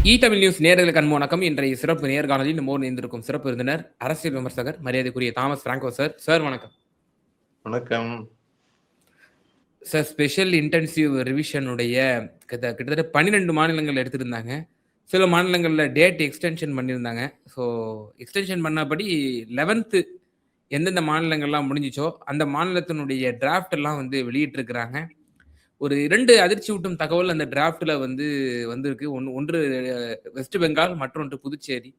Tamil news நேயர்களுக்கு அன்பு வணக்கம். இன்றைய சிறப்பு நேர்காணலில் நம்மோடு இணைந்திருக்கும் சிறப்பு விருந்தினர் அரசியல் விமர்சகர் மரியாதைக்குரிய தாமஸ் பிராங்கோ சார். சார் வணக்கம். வணக்கம் சார். ஸ்பெஷல் இன்டென்சிவ் ரிவிஷனுடைய கிட்டத்தட்ட 12 மாநிலங்கள் எடுத்திருந்தாங்க. சில மாநிலங்களில் டேட் எக்ஸ்டென்ஷன் பண்ணியிருந்தாங்க. ஸோ எக்ஸ்டென்ஷன் பண்ணபடி 11th எந்தெந்த மாநிலங்கள்லாம் முடிஞ்சிச்சோ அந்த மாநிலத்தினுடைய டிராஃப்ட் எல்லாம் வெளியிட்டிருக்கிறாங்க. ஒரு 2 அதிர்ச்சி ஊட்டும் தகவல் அந்த டிராஃப்ட்ல வந்திருக்கு. ஒன்று வெஸ்ட் பெங்கால், மற்றொன்று புதுச்சேரி.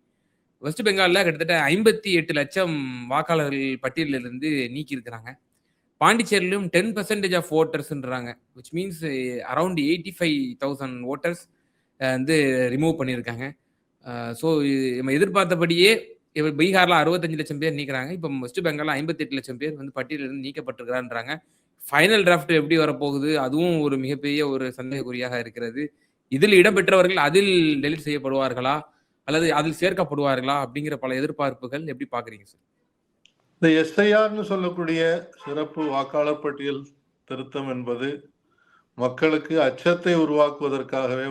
வெஸ்ட் பெங்கால்ல கிட்டத்தட்ட 58 லட்சம் வாக்காளர்கள் பட்டியலிலிருந்து நீக்கி இருக்கிறாங்க. பாண்டிச்சேரியிலும் 10% ஆஃப் ஓட்டர்ஸ்ன்றாங்க. Which means around 85,000 voters remove பண்ணியிருக்காங்க. ஸோ நம்ம எதிர்பார்த்தபடியே பீகார்ல 65 லட்சம் பேர் நீக்கிறாங்க. இப்போ வெஸ்ட் பெங்கால்ல 58 லட்சம் பேர் பட்டியலிருந்து நீக்கப்பட்டிருக்கிறான்றாங்க. ஃபைனல் டிராஃப்ட் எப்படி வரப்போகுது, அதுவும் ஒரு மிகப்பெரிய ஒரு சந்தேகக்குறியாக இருக்கிறது. இதில் இடம்பெற்றவர்கள் அதில் டெலிட் செய்யப்படுவார்களா அல்லது அதில் சேர்க்கப்படுவார்களா அப்படிங்கிற பல எதிர்பார்ப்புகள் எப்படி பாக்குறீங்க சார்? இந்த எஸ்ஐஆர்னு சொல்லக்கூடிய சிறப்பு வாக்காளர் பட்டியல் திருத்தம் என்பது மக்களுக்கு அச்சத்தை உருவாக்குவதற்காகவே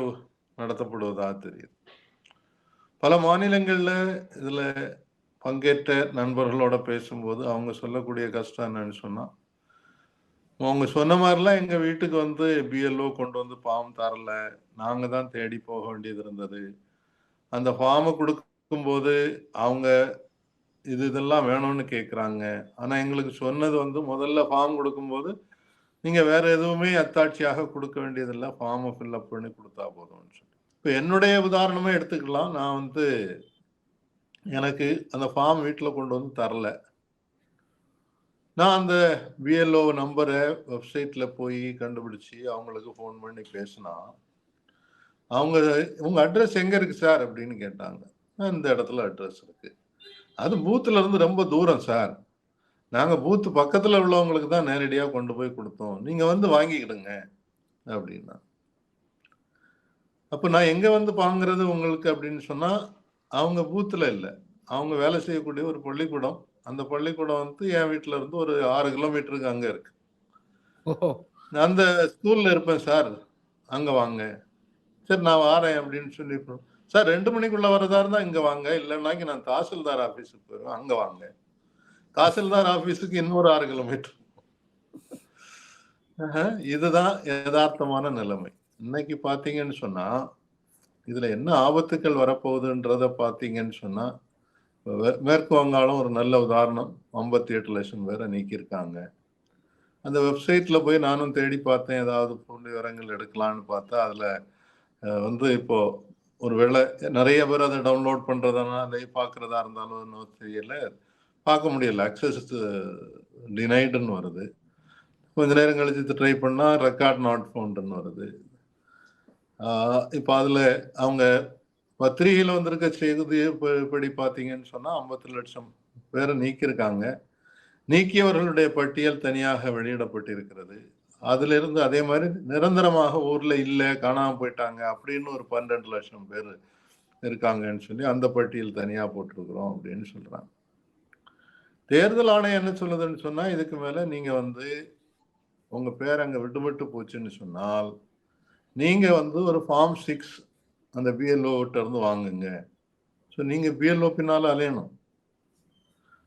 நடத்தப்படுவதாக தெரியுது. பல மாநிலங்கள்ல இதுல பங்கேற்ற நண்பர்களோட பேசும்போது அவங்க சொல்லக்கூடிய கஷ்டம் என்னன்னு சொன்னா, அவங்க சொன்ன மாதிரிலாம் எங்க வீட்டுக்கு பிஎல்ஓ கொண்டு வந்து ஃபார்ம் தரல, நாங்க தான் தேடி போக வேண்டியது இருந்தது. அந்த ஃபார்மை கொடுக்கும்போது அவங்க இதெல்லாம் வேணும்னு கேட்குறாங்க. ஆனா எங்களுக்கு சொன்னது முதல்ல ஃபார்ம் கொடுக்கும்போது நீங்க வேற எதுவுமே அத்தாட்சியாக கொடுக்க வேண்டியதில்லை, ஃபார்மை ஃபில்அப் பண்ணி கொடுத்தா போதும்னு சொல்லி. இப்போ என்னுடைய உதாரணமே எடுத்துக்கலாம். நான் எனக்கு அந்த ஃபார்ம் வீட்டில் கொண்டு வந்து தரல. நான் அந்த பிஎல்ஓ நம்பரை வெப்சைட்ல போய் கண்டுபிடிச்சி அவங்களுக்கு ஃபோன் பண்ணி பேசினா, உங்க அட்ரஸ் எங்க இருக்கு சார் அப்படின்னு கேட்டாங்க. இந்த இடத்துல அட்ரஸ் இருக்கு. அது பூத்துல இருந்து ரொம்ப தூரம் சார், நாங்க பூத்து பக்கத்துல உள்ளவங்களுக்கு தான் நேரடியா கொண்டு போய் கொடுத்தோம், நீங்க வாங்கிக்கிடுங்க அப்படின்னா. அப்ப நான் எங்க வாங்குறது உங்களுக்கு அப்படின்னு சொன்னா, அவங்க பூத்துல இல்லை, அவங்க வேலை செய்யக்கூடிய ஒரு பள்ளிக்கூடம். அந்த பள்ளிக்கூடம் என் வீட்டுல இருந்து ஒரு 6 கிலோமீட்டருக்கு அங்க இருக்கு. அந்த ஸ்கூல்ல இருப்பேன் சார், அங்க வாங்க. சரி நான் வாரேன் அப்படின்னு சொல்லி, சார் 2 மணிக்குள்ள வரதா இருந்தா இங்க வாங்க, இல்லைன்னாக்கி நான் தாசில்தார் ஆபீஸுக்கு போயிடுவேன், அங்க வாங்க. தாசில்தார் ஆபீஸுக்கு இன்னொரு 6 கிலோமீட்டர். இதுதான் யதார்த்தமான நிலைமை. இன்னைக்கு பாத்தீங்கன்னு சொன்னா, இதுல என்ன ஆபத்துக்கள் வரப்போகுதுன்றத பாத்தீங்கன்னு சொன்னா, மேற்கு வங்காளம் ஒரு நல்ல உதாரணம். 58 லட்சம் பேரை நீக்கியிருக்காங்க. அந்த வெப்சைட்ல போய் நானும் தேடி பார்த்தேன், ஏதாவது புள்ளி விவரங்கள் எடுக்கலான்னு பார்த்தா அதுல இப்போ ஒருவேளை நிறைய பேர் அதை டவுன்லோட் பண்றதுனா அதை பார்க்கறதா இருந்தாலும் இன்னும் தெரியல, பார்க்க முடியல. அக்சஸ் டினைடுன்னு வருது. கொஞ்ச நேரம் கழிச்சு ட்ரை பண்ணா ரெக்கார்ட் நாட் ஃபவுண்டுன்னு வருது. இப்போ அதுல அவங்க பத்திரிகையில் வந்திருக்க செய்தி படி பார்த்தீங்கன்னு சொன்னா 50 லட்சம் பேரை நீக்கியிருக்காங்க. நீக்கியவர்களுடைய பட்டியல் தனியாக வெளியிடப்பட்டிருக்கிறது. அதுல இருந்து அதே மாதிரி நிரந்தரமாக ஊர்ல இல்ல, காணாம போயிட்டாங்க அப்படின்னு ஒரு 12 லட்சம் பேர் இருக்காங்கன்னு சொல்லி அந்த பட்டியல் தனியா போட்டிருக்கிறோம் அப்படின்னு சொல்றாங்க. தேர்தல் ஆணையம் என்ன சொல்லுதுன்னு சொன்னா, இதுக்கு மேல நீங்க உங்க பேர் அங்க விடுபட்டு போச்சுன்னு சொன்னால் நீங்க ஒரு ஃபார்ம் 6 அந்த பிஎல்ஓ கிட்ட இருந்து வாங்குங்க. ஸோ நீங்க பிஎல்ஓ பின்னால அலையணும்.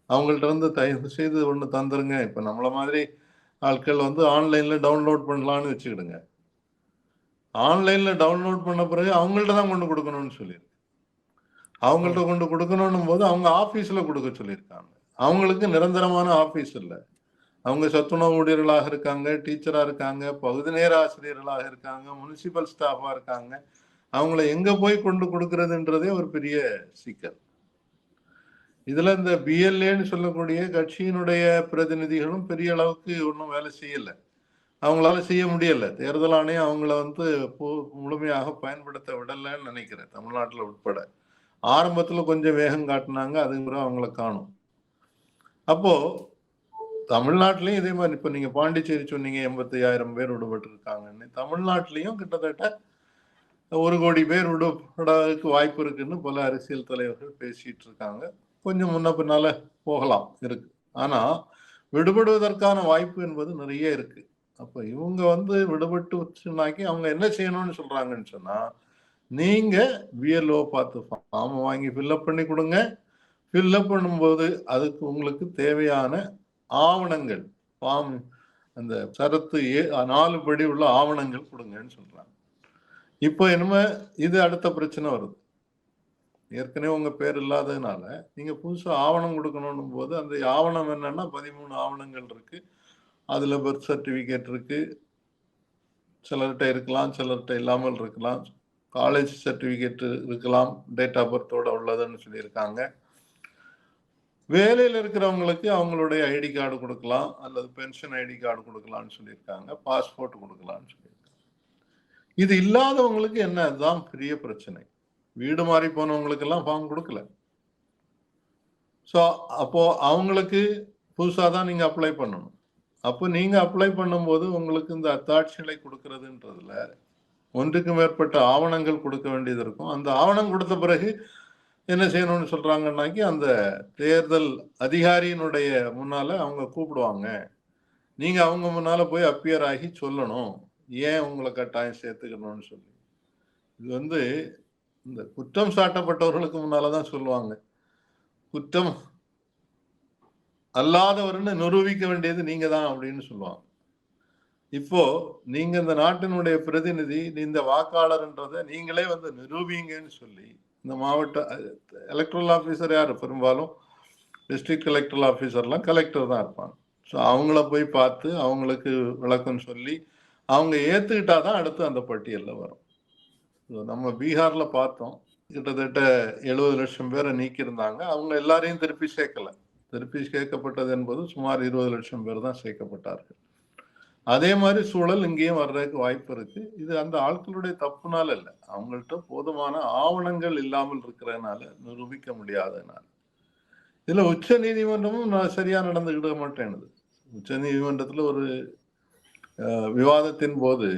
அவங்கள்ட்ட இருந்து தயவு செய்து ஒண்ணு தந்துருங்க. இப்ப நம்மள மாதிரி ஆட்கள் ஆன்லைன்ல டவுன்லோட் பண்ணலான்னு வச்சுக்கிடுங்க. ஆன்லைன்ல டவுன்லோட் பண்ண பிறகு அவங்கள்ட்ட தான் கொண்டு கொடுக்கணும்னு சொல்லியிருக்கு. அவங்கள்ட்ட கொண்டு கொடுக்கணும் போது அவங்க ஆபீஸ்ல கொடுக்க சொல்லியிருக்காங்க. அவங்களுக்கு நிரந்தரமான ஆபீஸ் இல்லை. அவங்க சத்துணவு ஊழியர்களாக இருக்காங்க, டீச்சரா இருக்காங்க, பகுதி நேர ஆசிரியர்களாக இருக்காங்க, முனிசிபல் ஸ்டாஃபா இருக்காங்க. அவங்கள எங்க போய் கொண்டு கொடுக்கறதுன்றதே ஒரு பெரிய சிக்கல். இதுல இந்த பிஎல்ஏன்னு சொல்லக்கூடிய கட்சியினுடைய பிரதிநிதிகளும் பெரிய அளவுக்கு ஒன்றும் வேலை செய்யல, அவங்களால செய்ய முடியல. தேர்தல் ஆணையம் அவங்கள முழுமையாக பயன்படுத்த விடலன்னு நினைக்கிறேன், தமிழ்நாட்டில் உட்பட. ஆரம்பத்துல கொஞ்சம் வேகம் காட்டினாங்க, அதுக்கு அவங்கள காணும். அப்போ தமிழ்நாட்டிலையும் இதே மாதிரி இப்ப நீங்க பாண்டிச்சேரி சொன்னீங்க 85,000 பேர் விடுபட்டு இருக்காங்கன்னு. தமிழ்நாட்டிலையும் கிட்டத்தட்ட 1 கோடி பேர் விடுபடுறதுக்கு வாய்ப்பு இருக்குன்னு பல அரசியல் தலைவர்கள் பேசிட்டு இருக்காங்க. கொஞ்சம் முன்ன பின்னால போகலாம் இருக்கு. ஆனா விடுபடுவதற்கான வாய்ப்பு என்பது நிறைய இருக்கு. அப்ப இவங்க விடுபட்டுனாக்கி அவங்க என்ன செய்யணும்னு சொல்றாங்கன்னு சொன்னா, நீங்க பிஎல்ஓ பார்த்து ஃபார்ம் வாங்கி ஃபில்அப் பண்ணி கொடுங்க. ஃபில்அப் பண்ணும்போது அதுக்கு உங்களுக்கு தேவையான ஆவணங்கள், ஃபார்ம் அந்த சரத்து 4 படி உள்ள ஆவணங்கள் கொடுங்கன்னு சொல்றாங்க. இப்போ என்னமோ இது அடுத்த பிரச்சனை வருது. ஏற்கனவே உங்க பேர் இல்லாததுனால நீங்க புதுசா ஆவணம் கொடுக்கணும் போது அந்த ஆவணம் என்னன்னா 13 ஆவணங்கள் இருக்கு. அதுல பர்த் சர்டிபிகேட் இருக்கு, சிலர்கிட்ட இருக்கலாம், சிலர்கிட்ட இல்லாமல் இருக்கலாம், காலேஜ் சர்டிபிகேட் இருக்கலாம், டேட் ஆஃப் பர்த்தோட உள்ளதுன்னு சொல்லியிருக்காங்க. வேலையில் இருக்கிறவங்களுக்கு அவங்களுடைய ஐடி கார்டு கொடுக்கலாம், அல்லது பென்ஷன் ஐடி கார்டு கொடுக்கலாம்னு சொல்லியிருக்காங்க, பாஸ்போர்ட் கொடுக்கலாம்னு சொல்லியிருக்காங்க. இது இல்லாதவங்களுக்கு என்ன, அதுதான் பெரிய பிரச்சனை. வீடு மாறி போனவங்களுக்கு எல்லாம் ஃபார்ம் கொடுக்கல. ஸோ அப்போ அவங்களுக்கு புதுசாக தான் நீங்க அப்ளை பண்ணணும். அப்போ நீங்க அப்ளை பண்ணும்போது உங்களுக்கு இந்த அத்தாட்சிகளை கொடுக்கறதுன்றதுல ஒன்றுக்கு மேற்பட்ட ஆவணங்கள் கொடுக்க வேண்டியது இருக்கும். அந்த ஆவணம் கொடுத்த பிறகு என்ன செய்யணும்னு சொல்றாங்கன்னாக்கி அந்த தேர்தல் அதிகாரியினுடைய முன்னால அவங்க கூப்பிடுவாங்க. நீங்க அவங்க முன்னால போய் அப்பியர் ஆகி சொல்லணும் ஏன் உங்களை கட்டாயம் சேர்த்துக்கணும்னு சொல்லி. இது வந்து இந்த குற்றம் சாட்டப்பட்டவர்களுக்கு முன்னாலதான் சொல்லுவாங்க. குற்றம் அல்லாதவர்னு நிரூபிக்க வேண்டியது நீங்க தான் அப்படின்னு சொல்லுவாங்க. இப்போ நீங்க இந்த நாட்டினுடைய பிரதிநிதி, இந்த வாக்காளர்ன்றதை நீங்களே வந்து நிரூபிங்கன்னு சொல்லி இந்த மாவட்ட எலக்ட்ரல் ஆஃபீஸர் யாரு, பெரும்பாலும் டிஸ்ட்ரிக்ட் எலக்ட்ரல் ஆஃபீஸர்லாம் கலெக்டர் தான் இருப்பாங்க. ஸோ அவங்கள போய் பார்த்து அவங்களுக்கு விளக்கம் சொல்லி அவங்க ஏத்துக்கிட்டாதான் அடுத்து அந்த பட்டியலில் வரும். நம்ம பீகார்ல பார்த்தோம், கிட்டத்தட்ட 70 லட்சம் பேரை நீக்கியிருந்தாங்க. அவங்க எல்லாரையும் திருப்பி சேர்க்கல. திருப்பி சேர்க்கப்பட்டது என்பது சுமார் 20 லட்சம் பேர் தான் சேர்க்கப்பட்டார்கள். அதே மாதிரி சூழல் இங்கேயும் வர்றதுக்கு வாய்ப்பு இருக்கு. இது அந்த ஆட்களுடைய தப்புனால இல்லை, அவங்கள்ட்ட போதுமான ஆவணங்கள் இல்லாமல் இருக்கிறதுனால, நிரூபிக்க முடியாததுனால. இதுல உச்ச நீதிமன்றமும் சரியா நடந்துக்கிட மாட்டேனுது. உச்ச நீதிமன்றத்துல ஒரு விவாதத்தின் போது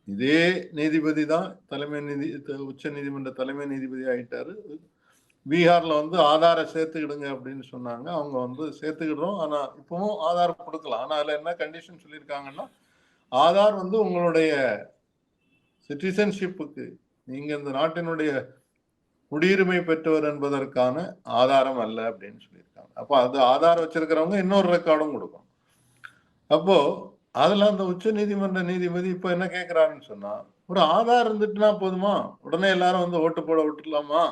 இதே நீதிபதி தான் உச்ச நீதிமன்ற தலைமை நீதிபதி ஆயிட்டாரு. பீகார்ல வந்து ஆதார சேர்த்துக்கிடுங்க அப்படின்னு சொன்னாங்க. அவங்க வந்து சேர்த்துக்கிடுறோம், ஆனா இப்பவும் ஆதார் கொடுக்கலாம். ஆனா அதுல என்ன கண்டிஷன் சொல்லியிருக்காங்கன்னா, ஆதார் வந்து உங்களுடைய சிட்டிசன்ஷிப்புக்கு, நீங்க இந்த நாட்டினுடைய குடியுரிமை பெற்றவர் என்பதற்கான ஆதாரம் அல்ல அப்படின்னு சொல்லியிருக்காங்க. அப்போ அது ஆதாரம் வச்சிருக்கிறவங்க இன்னொரு ரெக்கார்டும் கொடுக்கும். அப்போ அதுல அந்த உச்ச நீதிமன்ற நீதிபதி இப்ப என்ன கேட்கிறாருன்னு சொன்னா, ஒரு ஆதார் இருந்துட்டுனா போதுமா, உடனே எல்லாரும் வந்து ஓட்டு போட விட்டுலாமா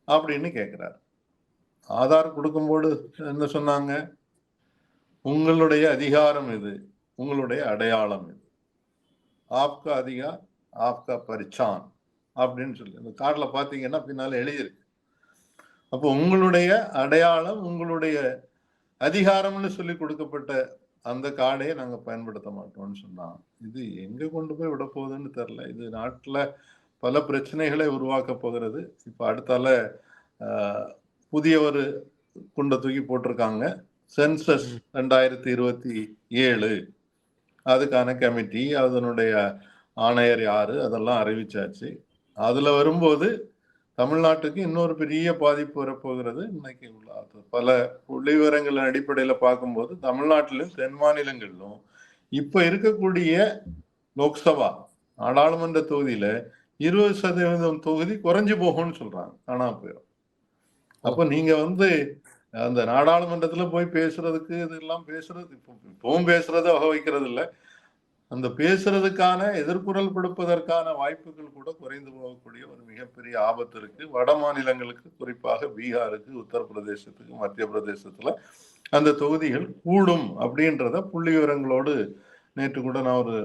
அப்படின்னு கேட்கிறாரு. ஆதார் கொடுக்கும்போது என்ன சொன்னாங்க, உங்களுடைய அதிகாரம் இது, உங்களுடைய அடையாளம் இது, ஆப்கா அதிகார் ஆப்கா பரிச்சான் அப்படின்னு சொல்லி அந்த கார்டுல பாத்தீங்கன்னா பின்னால எழுதியிருக்கு. அப்போ உங்களுடைய அடையாளம், உங்களுடைய அதிகாரம்னு சொல்லி கொடுக்கப்பட்ட அந்த கார்டையே நாங்க பயன்படுத்த மாட்டோம்னு சொன்னா, இது எங்க கொண்டு போய் விட போகுதுன்னு தெரியல. இது நாட்டுல பல பிரச்சனைகளை உருவாக்க போகிறது. இப்ப அடுத்தால புதிய ஒரு குண்டை தூக்கி போட்டிருக்காங்க, சென்சஸ் 2027, அதுக்கான கமிட்டி, அதனுடைய ஆணையர் யாரு, அதெல்லாம் அறிவிச்சாச்சு. அதுல வரும்போது தமிழ்நாட்டுக்கு இன்னொரு பெரிய பாதிப்பு வரப்போகிறது. இன்னைக்கு உள்ள பல புள்ளி விவரங்களின் அடிப்படையில பார்க்கும்போது தமிழ்நாட்டிலும் தென் மாநிலங்களிலும் இப்ப இருக்கக்கூடிய லோக்சபா நாடாளுமன்ற தொகுதியில 20% தொகுதி குறைஞ்சு போகும்னு சொல்றாங்க, காணாம போயிடும். அப்ப நீங்க வந்து அந்த நாடாளுமன்றத்துல போய் பேசுறதுக்கு இதெல்லாம் பேசுறது, இப்பவும் பேசுறதை வகை வைக்கிறது இல்லை, அந்த பேசுறதுக்கான எதிர்குரல் கொடுப்பதற்கான வாய்ப்புகள் கூட குறைந்து போகக்கூடிய ஒரு மிகப்பெரிய ஆபத்து இருக்கு. வட மாநிலங்களுக்கு, குறிப்பாக பீகாருக்கு, உத்தரப்பிரதேசத்துக்கு, மத்திய பிரதேசத்துல அந்த தொகுதிகள் கூடும் அப்படின்றத புள்ளி விவரங்களோடு நேற்று கூட நான் ஒரு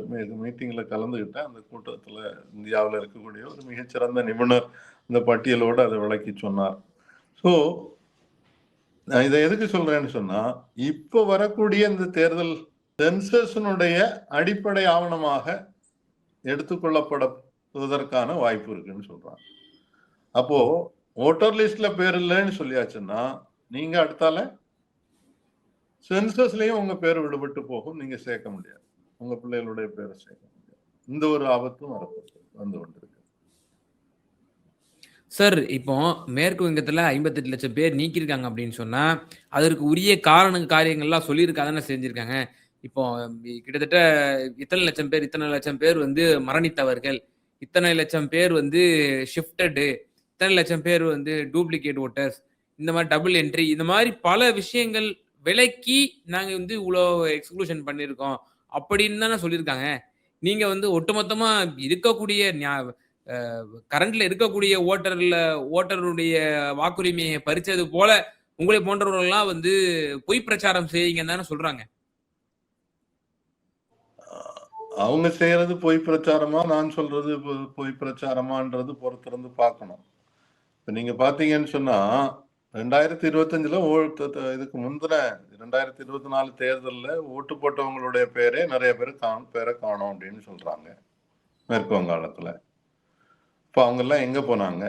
மீட்டிங்ல கலந்துகிட்டேன். அந்த கூட்டத்துல இந்தியாவில் இருக்கக்கூடிய ஒரு மிகச்சிறந்த நிபுணர் இந்த பட்டியலோடு அதை விளக்கி சொன்னார். ஸோ நான் இதை எதுக்கு சொல்றேன்னு சொன்னா, இப்ப வரக்கூடிய இந்த தேர்தல் சென்சஸினுடைய அடிப்படை ஆவணமாக எடுத்துக்கொள்ளப்படுவதற்கான வாய்ப்பு இருக்குன்னு சொல்றாங்க. அப்போ ஓட்டர் லிஸ்ட்ல பேர் இல்லைன்னு சொல்லியாச்சுன்னா, நீங்க அடுத்தால சென்சஸ்லயும் உங்க பேர் விடுபட்டு போகும், நீங்க சேர்க்க முடியாது, உங்க பிள்ளைகளுடைய பேரை சேர்க்க முடியாது. இந்த ஒரு ஆபத்தும் வந்து கொண்டிருக்கு. சார், இப்போ மேற்கு வங்கத்துல 58 லட்சம் பேர் நீக்கியிருக்காங்க அப்படின்னு சொன்னா, அதற்கு உரிய காரியங்கள்லாம் சொல்லியிருக்காதானே செஞ்சிருக்காங்க. இப்போ கிட்டத்தட்ட இத்தனை லட்சம் பேர் வந்து மரணித்தவர்கள், இத்தனை லட்சம் பேர் வந்து ஷிஃப்டடு, இத்தனை லட்சம் பேர் வந்து டூப்ளிகேட் ஓட்டர்ஸ், இந்த மாதிரி டபுள் என்ட்ரி, இந்த மாதிரி பல விஷயங்கள் விலக்கி நாங்க வந்து இவ்வளோ எக்ஸ்க்ளூஷன் பண்ணியிருக்கோம் அப்படின்னு தானே சொல்லியிருக்காங்க. நீங்க வந்து ஒட்டுமொத்தமா இருக்கக்கூடிய கரண்ட்ல இருக்கக்கூடிய ஓட்டருடைய வாக்குரிமையை பறிச்சது போல உங்களை போன்றவர்கள்லாம் வந்து பொய் பிரச்சாரம் செய்யுங்கன்னு தானே சொல்றாங்க. அவங்க செய்யறது பொய் பிரச்சாரமா, நான் சொல்றது பொய் பிரச்சாரமான்றது பொறுத்திருந்து பார்க்கணும். இப்ப நீங்க பாத்தீங்கன்னு சொன்னா 2025ல இதுக்கு முந்தின 2024 தேர்தல்ல ஓட்டு போட்டவங்களுடைய பேரே நிறைய பேர் பேரை காணோம் அப்படின்னு சொல்றாங்க மேற்கு வங்காளத்துல. இப்ப அவங்க எல்லாம் எங்க போனாங்க?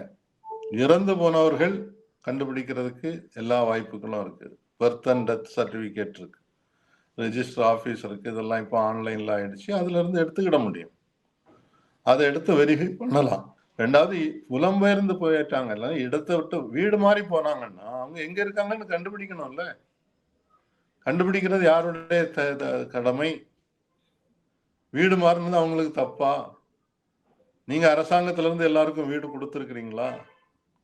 இறந்து போனவர்கள் கண்டுபிடிக்கிறதுக்கு எல்லா வாய்ப்புகளும் இருக்கு. பர்த் அண்ட் டெத் சர்டிபிகேட் இருக்கு, ரெஜிஸ்டர் ஆஃபீஸ் இருக்கு, இதெல்லாம் இப்போ ஆன்லைன்ல ஆயிடுச்சு. அதுல இருந்து எடுத்துக்கிட முடியும், அதை எடுத்து வெரிஃபை பண்ணலாம். ரெண்டாவது புலம்பெயர்ந்து போயிட்டாங்க, இடத்தை விட்டு வீடு மாறி போனாங்கன்னா அவங்க எங்க இருக்காங்கன்னு கண்டுபிடிக்கணும்ல. கண்டுபிடிக்கிறது யாருடைய கடமை? வீடு மாறினது அவங்களுக்கு தப்பா? நீங்க அரசாங்கத்துல இருந்து எல்லாருக்கும் வீடு கொடுத்துருக்கிறீங்களா?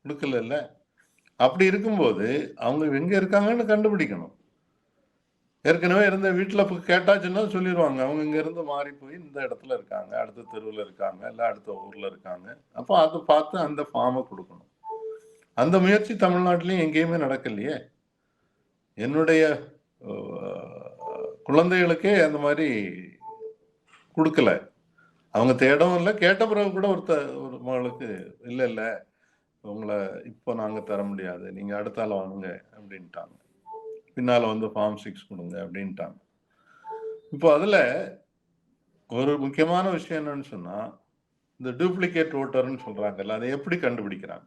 கொடுக்கல. அப்படி இருக்கும்போது அவங்க எங்க இருக்காங்கன்னு கண்டுபிடிக்கணும். ஏற்கனவே இருந்த வீட்டுல கேட்டாச்சுன்னா சொல்லிடுவாங்க அவங்க இங்க இருந்து மாறி போய் இந்த இடத்துல இருக்காங்க, அடுத்த தெருவில் இருக்காங்க, இல்ல அடுத்த ஊர்ல இருக்காங்க. அப்போ அதை பார்த்து அந்த ஃபார்மை கொடுக்கணும். அந்த முயற்சி தமிழ்நாட்டிலையும் எங்கேயுமே நடக்கலையே. என்னுடைய குழந்தைகளுக்கே அந்த மாதிரி கொடுக்கல. அவங்க தேடவும் இல்லை. கேட்ட பிறகு கூட ஒரு மகளுக்கு இல்ல உங்களை இப்போ நாங்க தர முடியாது, நீங்க அடுத்தால வாங்க அப்படின்ட்டாங்க. பின்னால வந்து ஃபார்ம் 6 கொடுங்க அப்படின்ட்டாங்க. இப்போ அதுல ஒரு முக்கியமான விஷயம் என்னன்னு சொன்னா, இந்த டூப்ளிகேட் ஓட்டர்னு சொல்றாங்கல்ல, அதை எப்படி கண்டுபிடிக்கிறாங்க?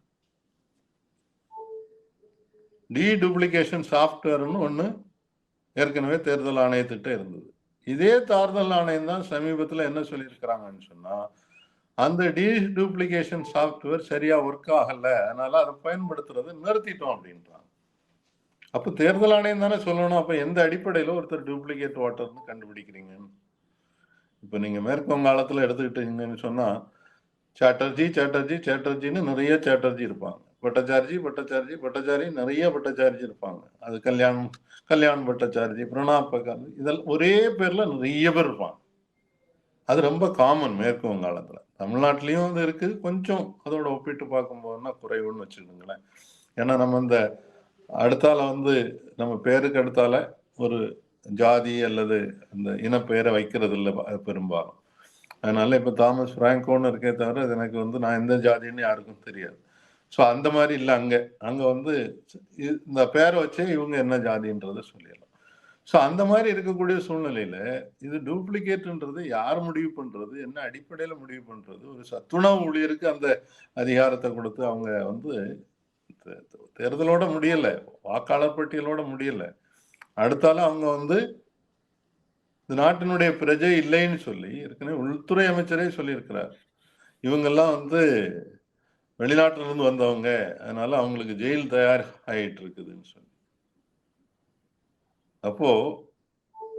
டூப்ளிகேஷன் சாஃப்ட்வேர்னு ஒண்ணு ஏற்கனவே தேர்தல் ஆணையத்திட்ட இருந்தது. இதே தேர்தல் ஆணையம் தான் சமீபத்தில் என்ன சொல்லியிருக்கிறாங்கன்னு சொன்னா, அந்த டூப்ளிகேஷன் சாஃப்ட்வேர் சரியா ஒர்க் ஆகல, அதனால அதை பயன்படுத்துறதை நிறுத்திட்டோம் அப்படின்றாங்க. அப்ப தேர்தல் ஆணையம் தானே சொல்லணும். அப்ப எந்த அடிப்படையில ஒருத்தர் டூப்ளிகேட் ஓட்டர்னு கண்டுபிடிக்கிறீங்கன்னு? இப்ப நீங்க மேற்கு வங்காளத்துல எடுத்துக்கிட்டீங்கன்னு சொன்னா, சேட்டர்ஜின்னு நிறைய சேட்டர்ஜி இருப்பாங்க. பட்டாச்சார்ஜி நிறைய பட்டாச்சார்ஜி இருப்பாங்க. அது கல்யாண் பட்டாச்சார்ஜி, பிரணாப் பகார்ஜி, இதெல்லாம் ஒரே பேர்ல நிறைய பேர் இருப்பாங்க. அது ரொம்ப காமன் மேற்கு வங்காளத்துல. தமிழ்நாட்டிலையும் அது இருக்கு, கொஞ்சம் அதோட ஒப்பிட்டு பார்க்கும்போதுன்னா குறைவுன்னு வச்சுக்கோங்களேன். ஏன்னா நம்ம இந்த அடுத்தால வந்து நம்ம பேருக்கு அடுத்தால ஒரு ஜாதி அல்லது அந்த இனப்பெயரை வைக்கிறது இல்லை பெரும்பாலும். அதனால இப்ப தாமஸ் பிராங்கோன்னு இருக்கே தவிர எனக்கு வந்து நான் எந்த ஜாதின்னு யாருக்கும் தெரியாது. ஸோ அந்த மாதிரி இல்லை. அங்க வந்து இந்த பேரை வச்சே இவங்க என்ன ஜாதின்றதை சொல்லிடலாம். ஸோ அந்த மாதிரி இருக்கக்கூடிய சூழ்நிலையில இது டூப்ளிகேட்ன்றது யார் முடிவு பண்றது, என்ன அடிப்படையில முடிவு பண்றது? ஒரு சத்துணவு ஊழியருக்கு அந்த அதிகாரத்தை கொடுத்து அவங்க வந்து தேர்தலோட முடியல, வாக்காளர் பட்டியலோட முடியல, அடுத்தால அவங்க வந்து இந்த நாட்டினுடைய பிரஜை இல்லைன்னு சொல்லி ஏற்கனவே உள்துறை அமைச்சரே சொல்லியிருக்கிறார். இவங்கெல்லாம் வந்து வெளிநாட்டில இருந்து வந்தவங்க, அதனால அவங்களுக்கு ஜெயில் தயார் ஆயிட்டு இருக்குதுன்னு சொல்லி. அப்போ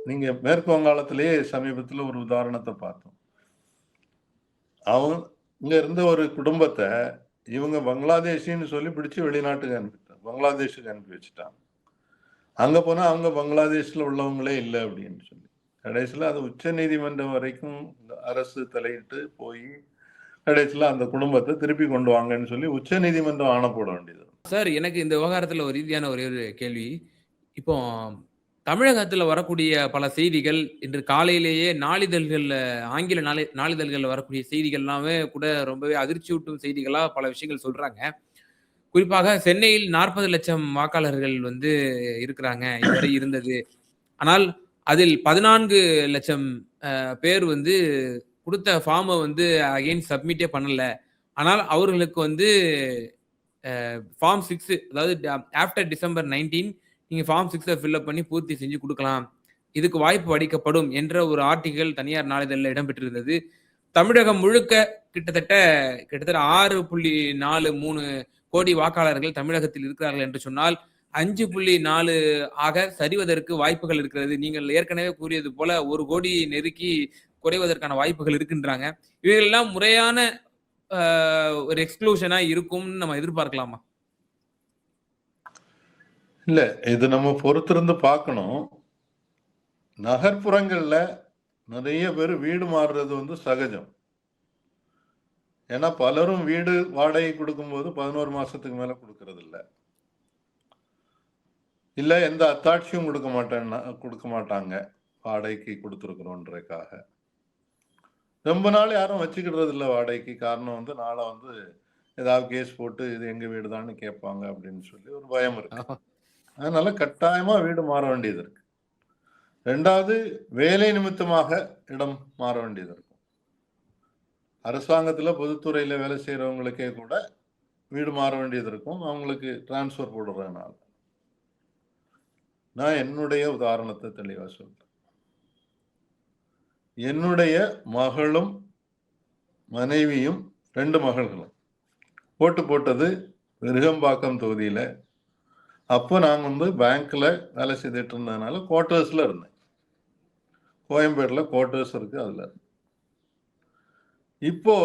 நீங்க மேற்கு வங்காளத்திலேயே சமீபத்தில் ஒரு உதாரணத்தை பார்த்தோம். அவங்க இங்க இருந்த ஒரு குடும்பத்தை இவங்க பங்களாதேஷின்னு சொல்லி பிடிச்சு வெளிநாட்டுக்கு அனுப்பிட்டாங்க, பங்களாதேஷுக்கு அனுப்பி வச்சுட்டாங்க. அங்க போனா அவங்க பங்களாதேஷ்ல உள்ளவங்களே இல்லை அப்படின்னு சொல்லி கடைசியில் அது உச்ச நீதிமன்றம் வரைக்கும் அரசு தலையிட்டு போய் கடைசியில் அந்த குடும்பத்தை திருப்பி கொண்டு வாங்கன்னு சொல்லி உச்ச நீதிமன்றம் ஆணை போட வேண்டியது. சார், எனக்கு இந்த விவகாரத்தில் ஒரு ரீதியான ஒரே ஒரு கேள்வி. இப்போ தமிழகத்தில் வரக்கூடிய பல செய்திகள் இன்று காலையிலேயே நாளிதழ்கள்ல, ஆங்கில நாளிதழ்கள்ல வரக்கூடிய செய்திகள் எல்லாமே கூட ரொம்பவே அதிர்ச்சியூட்டும் செய்திகளா பல விஷயங்கள் சொல்றாங்க. குறிப்பாக சென்னையில் 40 லட்சம் வாக்காளர்கள் வந்து இருக்கிறாங்க, இதுவரை இருந்தது. ஆனால் அதில் 14 லட்சம் பேர் வந்து கொடுத்த ஃபார்மை வந்து அகைன் சப்மிட்டே பண்ணல. ஆனால் அவர்களுக்கு வந்து ஃபார்ம் 6, அதாவது ஆஃப்டர் December 19 நீங்க ஃபார்ம் 6 ஃபில்அப் பண்ணி பூர்த்தி செஞ்சு கொடுக்கலாம், இதுக்கு வாய்ப்பு அளிக்கப்படும் என்ற ஒரு ஆர்டிகல் தனியார் நாளிதழில் இடம்பெற்றிருந்தது. தமிழகம் முழுக்க கிட்டத்தட்ட 6.43 கோடி வாக்காளர்கள் தமிழகத்தில் இருக்கிறார்கள் என்று சொன்னால் 5.4 ஆக சரிவதற்கு வாய்ப்புகள் இருக்கிறது. நீங்கள் ஏற்கனவே கூறியது போல 1 கோடி நெருக்கி குறைவதற்கான வாய்ப்புகள் இருக்கின்றாங்க. இவைகளெல்லாம் முறையான ஒரு எக்ஸ்க்ளூஷனா இருக்கும்னு நம்ம எதிர்பார்க்கலாமா? இல்ல. இது நம்ம பொறுத்திருந்து பார்க்கணும். நகர்ப்புறங்கள்ல நிறைய பேர் வீடு மாறுறது வந்து சகஜம். ஏன்னா பலரும் வீடு வாடகை கொடுக்கும்போது 11 மாசத்துக்கு மேல குடுக்கறதில்ல. இல்ல எந்த அத்தாட்சியும் குடுக்க மாட்டாங்க. வாடகைக்கு குடுத்துருக்கிறோன்றதுக்காக. ரொம்ப நாள் யாரும் வச்சுக்கிறது இல்ல வாடகைக்கு. காரணம் வந்து நாள வந்து ஏதாவது கேஸ் போட்டு இது எங்க வீடுதான்னு கேட்பாங்க அப்படின்னு சொல்லி ஒரு பயம் இருக்கு. அதனால கட்டாயமா வீடு மாற வேண்டியது இருக்கு. 2வது வேலை நிமித்தமாக இடம் மாற வேண்டியது இருக்கும். அரசாங்கத்துல பொதுத்துறையில வேலை செய்றவங்களுக்கே கூட வீடு மாற வேண்டியது இருக்கும். அவங்களுக்கு டிரான்ஸ்ஃபர் போடுறதுனால. நான் என்னுடைய உதாரணத்த தெளிவா சொல்றேன். என்னுடைய மகளும், மனைவியும் 2 மகள்களும் ஓட்டு போட்டது விருகம்பாக்கம் தொகுதியில. அப்போ நான் வந்து பேங்க்ல வேலை செய்துட்டு இருந்ததுனால குவார்ட்டர்ஸ்ல இருந்தேன். கோயம்பேடுல குவார்ட்டர்ஸ் இருக்கு அதுல இருந்தேன். இப்போ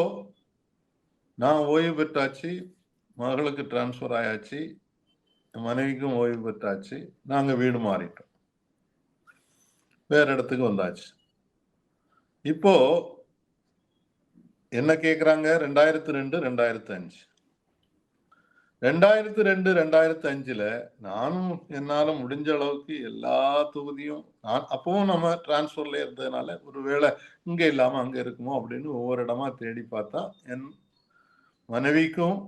நான் ஓய்வு பெற்றாச்சு. மகளுக்கு டிரான்ஸ்ஃபர் ஆயாச்சு. என் மனைவிக்கும் ஓய்வு பெற்றாச்சு. நாங்க வீடு மாறிட்டோம். வேற இடத்துக்கு வந்தாச்சு. இப்போ என்ன கேட்குறாங்க 2002, 2005. 2002, 2005ல நானும் என்னால முடிஞ்ச அளவுக்கு எல்லா தொகுதியும் அப்பவும் நம்ம டிரான்ஸ்ஃபர்ல இருந்ததுனால ஒருவேளை இங்க இல்லாம அங்க இருக்குமோ அப்படின்னு ஒவ்வொரு இடமா தேடி பார்த்தா என் மனைவிக்கும்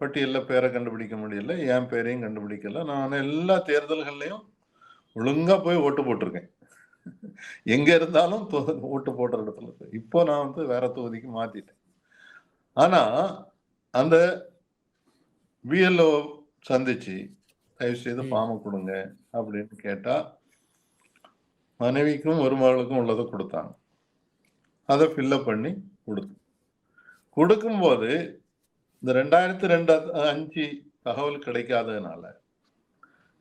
பட்டியல்ல பேரை கண்டுபிடிக்க முடியல. என் பேரையும் கண்டுபிடிக்கல. நான் எல்லா தேர்தல்கள்லயும் ஒழுங்கா போய் ஓட்டு போட்டிருக்கேன். எங்க இருந்தாலும் ஓட்டு போடுற இடத்துல இருக்கு. இப்போ நான் வந்து வேற தொகுதிக்கு மாத்திட்டேன். ஆனா அந்த பிஎல்ஓ சந்திச்சு தயவு செய்து ஃபார்மை கொடுங்க அப்படின்னு கேட்டா மனைவிக்கும் ஒரு மகளுக்கும் உள்ளதை கொடுத்தாங்க. அதை ஃபில்லப் பண்ணி கொடுக்கும்போது இந்த 2005 தகவல் கிடைக்காததுனால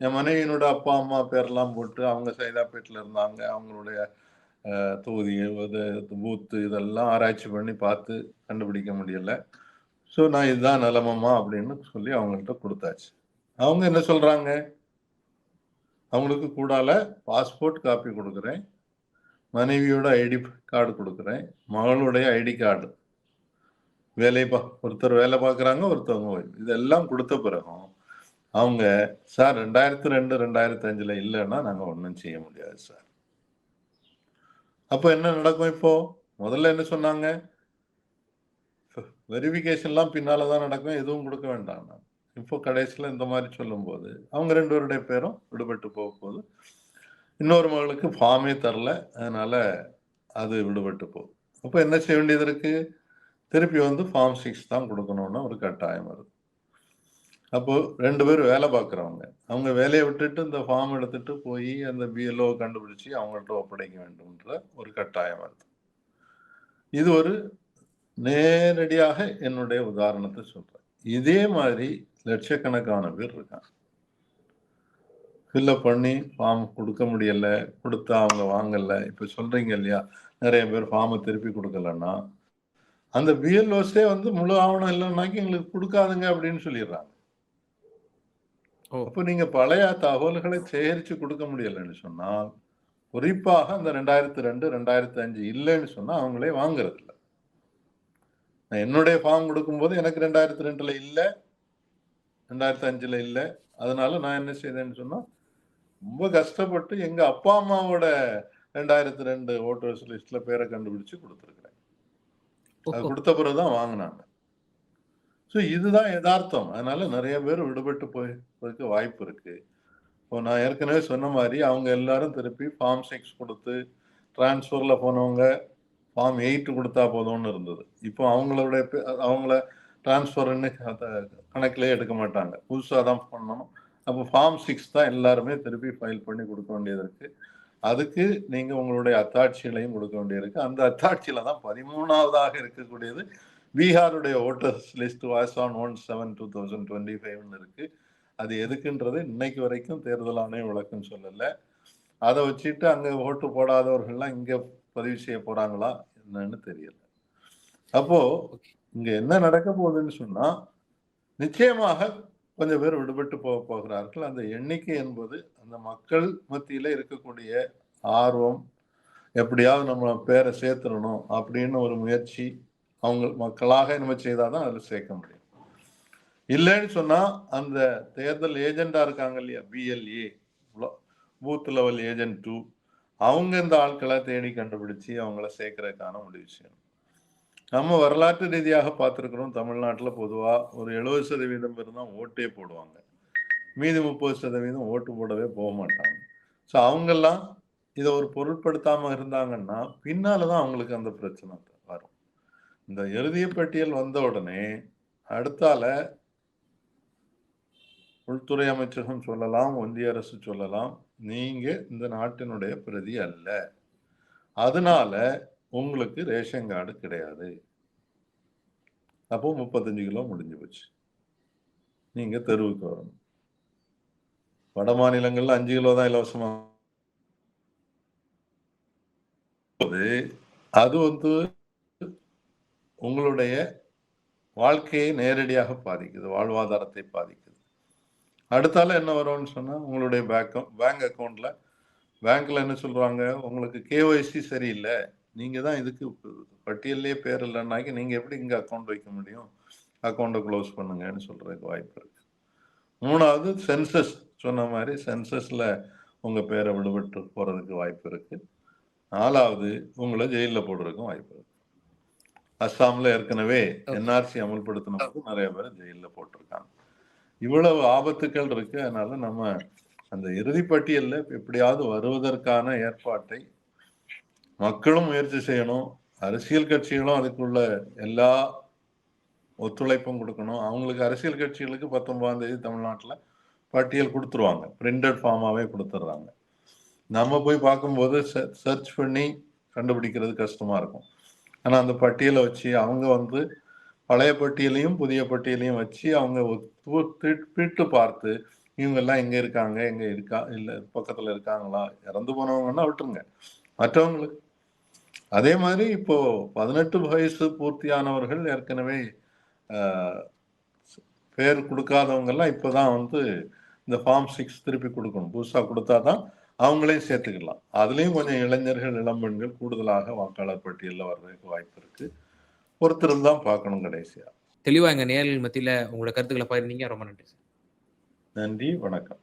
என் மனைவியினோட அப்பா அம்மா பேரெல்லாம் போட்டு அவங்க சைதாப்பேட்டில் இருந்தாங்க. அவங்களுடைய தொகுதி பூத்து இதெல்லாம் ஆராய்ச்சி பண்ணி பார்த்து கண்டுபிடிக்க முடியல. ஸோ நான் இதுதான் நிலமம்மா அப்படின்னு சொல்லி அவங்கள்ட்ட கொடுத்தாச்சு. அவங்க என்ன சொல்றாங்க, அவங்களுக்கு கூடால பாஸ்போர்ட் காப்பி கொடுக்குறேன், மனைவியோட ஐடி கார்டு கொடுக்குறேன், மகளுடைய ஐடி கார்டு, ஒருத்தர் வேலை பார்க்குறாங்க, ஒருத்தவங்க இதெல்லாம் கொடுத்த பிறகும் அவங்க சார் 2002, 2005ல இல்லைன்னா நாங்க ஒன்றும் செய்ய முடியாது சார். அப்போ என்ன நடக்கும்? இப்போ முதல்ல என்ன சொன்னாங்க, வெரிஃபிகேஷன்லாம் பின்னாலதான் நடக்கும், எதுவும் கொடுக்க வேண்டாம். இப்போ கடைசியில் இந்த மாதிரி சொல்லும்போது அவங்க 2 பேருடைய பேரும் விடுபட்டு போக போகுது. இன்னொரு மகளுக்கு ஃபார்மே தரல, அதனால அது விடுபட்டு போகுது. அப்போ என்ன செய்ய வேண்டியது இருக்கு, திருப்பி வந்து ஃபார்ம் 6 தான் கொடுக்கணும்னு ஒரு கட்டாயம் வருது. அப்போ 2 பேர் வேலை பார்க்குறவங்க, அவங்க வேலையை விட்டுட்டு இந்த ஃபார்ம் எடுத்துட்டு போய் அந்த பிஎல்ஓ கண்டுபிடிச்சி அவங்கள்ட்ட ஒப்படைக்க வேண்டும்ன்ற ஒரு கட்டாயம் வருது. இது ஒரு நேரடியாக என்னுடைய உதாரணத்தை சொல்றேன். இதே மாதிரி லட்சக்கணக்கான பேர் இருக்காங்க. ஃபில்லப் பண்ணி ஃபார்ம் கொடுக்க முடியல, கொடுத்தா அவங்க வாங்கல. இப்ப சொல்றீங்க இல்லையா, நிறைய பேர் ஃபார்மை திருப்பி கொடுக்கலன்னா அந்த பிஎல்ஓஸே வந்து முழு ஆவணம் இல்லைன்னாக்கி எங்களுக்கு கொடுக்காதுங்க அப்படின்னு சொல்லிடுறாங்க. அப்போ நீங்க பழைய தகவல்களை சேகரிச்சு கொடுக்க முடியலன்னு சொன்னால், குறிப்பாக அந்த 2002, 2005 இல்லைன்னு சொன்னா அவங்களே வாங்குறது இல்லை. நான் என்னுடைய ஃபார்ம் கொடுக்கும்போது எனக்கு 2002ல இல்லை, 2005ல இல்லை. அதனால நான் என்ன செய்தேன்னு சொன்னா, ரொம்ப கஷ்டப்பட்டு எங்க அப்பா அம்மாவோட 2002 ஓட்டர்ஸ் லிஸ்ட்ல பேரை கண்டுபிடிச்சு கொடுத்துருக்கிறேன். அது கொடுத்த பிறகுதான் வாங்கினாங்க. ஸோ இதுதான் யதார்த்தம். அதனால நிறைய பேர் விடுபட்டு போறதுக்கு வாய்ப்பு இருக்கு. இப்போ நான் ஏற்கனவே சொன்ன மாதிரி அவங்க எல்லாரும் திருப்பி ஃபார்ம் 6 கொடுத்து டிரான்ஸ்ஃபர்ல போனவங்க ஃபார்ம் 8 கொடுத்தா போதும்னு இருந்தது. இப்போ அவங்கள டிரான்ஸ்ஃபர்ன்னு கணக்கிலே எடுக்க மாட்டாங்க, புதுசாக தான் பண்ணணும். அப்போ ஃபார்ம் 6 தான் எல்லாருமே திருப்பி ஃபைல் பண்ணி கொடுக்க வேண்டியது இருக்கு. அதுக்கு நீங்க உங்களுடைய அத்தாட்சிகளையும் கொடுக்க வேண்டியிருக்கு. அந்த அத்தாட்சியில தான் 13ஆவதாக இருக்கக்கூடியது பீகாருடைய ஓட்டர்ஸ் லிஸ்ட் வாஸ் ஆன் 1/7/2025 இருக்கு. அது எதுக்குன்றது இன்னைக்கு வரைக்கும் தேர்தல் ஆணையம் விளக்கம் சொல்லல. அதை வச்சுட்டு அங்க ஓட்டு போடாதவர்கள்லாம் இங்க பதிவு செய்ய போறாங்களா என்னன்னு தெரியல. அப்போ இங்க என்ன நடக்க போகுதுன்னு சொன்னா, நிச்சயமாக கொஞ்சம் பேர் விடுபட்டு போகிறார்கள். அந்த எண்ணிக்கை என்பது அந்த மக்கள் மத்தியில இருக்கக்கூடிய ஆர்வம், எப்படியாவது நம்ம பேரை சேர்த்துடணும் அப்படின்னு ஒரு முயற்சி, அவங்க மக்களாக நம்ம செய்தா தான் அதில சேர்க்க முடியும். இல்லைன்னு சொன்னா, அந்த தேர்தல் ஏஜென்ட்டா இருக்காங்க இல்லையா? பிஎல்ஏ பூத் லெவல் ஏஜென்ட் 2 அவங்க இந்த ஆட்கள தேடி கண்டுபிடிச்சு அவங்கள சேர்க்கறதுக்கான முடிவு செய்யணும். நம்ம வரலாற்று ரீதியாக பார்த்திருக்கிறோம். தமிழ்நாட்டுல பொதுவா ஒரு 70% பேர் தான் ஓட்டே போடுவாங்க. மீதி 30% ஓட்டு போடவே மாட்டாங்க. ஸோ அவங்கெல்லாம் இத ஒரு பொருட்படுத்தாம இருந்தாங்கன்னா, பின்னால தான் அவங்களுக்கு அந்த பிரச்சனை வரும். இந்த இறுதி பட்டியல் வந்த உடனே, அடுத்தால உள்துறை அமைச்சகம் சொல்லலாம், ஒன்றிய அரசு சொல்லலாம், நீங்க இந்த நாட்டினுடைய பிரதி அல்ல. அதனால உங்களுக்கு ரேஷன் கார்டு கிடையாது. அப்போ 35 கிலோ முடிஞ்சு போச்சு. நீங்க தெருவுக்கு வரணும். வட மாநிலங்கள்ல 5 கிலோ தான் இலவசமா அது வந்து உங்களுடைய வாழ்க்கையை நேரடியாக பாதிக்குது, வாழ்வாதாரத்தை பாதிக்குது. அடுத்தால என்ன வரும்னு சொன்னா, உங்களுடைய பேங்க் அக்கவுண்ட்ல பேங்க்ல என்ன சொல்றாங்க, உங்களுக்கு கேஒய்சி சரியில்ல. நீங்க தான் இதுக்கு பட்டியல்லே பேர் இல்லைன்னாக்கி நீங்க எப்படி இங்க அக்கவுண்ட் வைக்க முடியும்? அக்கவுண்ட க்ளோஸ் பண்ணுங்கன்னு சொல்றதுக்கு வாய்ப்பு இருக்கு. 3வது சென்சஸ் சொன்ன மாரி சென்சஸ்ல உங்க பேரை விடுபட்டு போறதுக்கு வாய்ப்பு இருக்கு. 4வது உங்கள ஜெயில்ல போடுறதுக்கும் வாய்ப்பு இருக்கு. அஸ்ஸாம்ல ஏற்கனவே என்ஆர்சி அமல்படுத்தின போது நிறைய பேரை ஜெயில்ல போட்டிருக்காங்க. இவ்வளவு ஆபத்துக்கள் இருக்கு. அதனால நம்ம அந்த இறுதி பட்டியல்ல எப்படியாவது வருவதற்கான ஏற்பாட்டை மக்களும் முயற்சி செய்யணும். அரசியல் கட்சிகளும் அதுக்குள்ள எல்லா ஒத்துழைப்பும் கொடுக்கணும். அவங்களுக்கு அரசியல் கட்சிகளுக்கு 19ஆம் தேதி தமிழ்நாட்டுல பட்டியல் குடுத்துருவாங்க. பிரிண்டட் ஃபார்மாவே குடுத்துடுறாங்க. நம்ம போய் பார்க்கும்போது சர்ச் பண்ணி கண்டுபிடிக்கிறது கஷ்டமா இருக்கும். ஆனா அந்த பட்டியலை வச்சு அவங்க வந்து பழைய பட்டியலையும் புதிய பட்டியலையும் வச்சு அவங்க பிட்டு பார்த்து இவங்க எல்லாம் எங்க இருக்காங்க, எங்க இருக்கா இல்ல பக்கத்துல இருக்காங்களா, இறந்து போனவங்கன்னா விட்டுருங்க, மற்றவங்களுக்கு. அதே மாதிரி இப்போ 18 வயசு பூர்த்தியானவர்கள் ஏற்கனவே பேர் கொடுக்காதவங்க எல்லாம் இப்பதான் வந்து இந்த ஃபார்ம் 6 திருப்பி கொடுக்கணும். புதுசா கொடுத்தாதான் அவங்களையும் சேர்த்துக்கலாம். அதுலயும் கொஞ்சம் இளைஞர்கள், இளம்பெண்கள் கூடுதலாக வாக்காளர் பட்டியலில் வர்றதுக்கு வாய்ப்பு இருக்கு. பொறுத்திருந்து தான் பார்க்கணும் கடைசியா. தெளிவா எங்க நேயர்கள் மத்தியில உங்களோட கருத்துக்களை பகிர்ந்தீங்க. ரொம்ப நன்றி சார். நன்றி, வணக்கம்.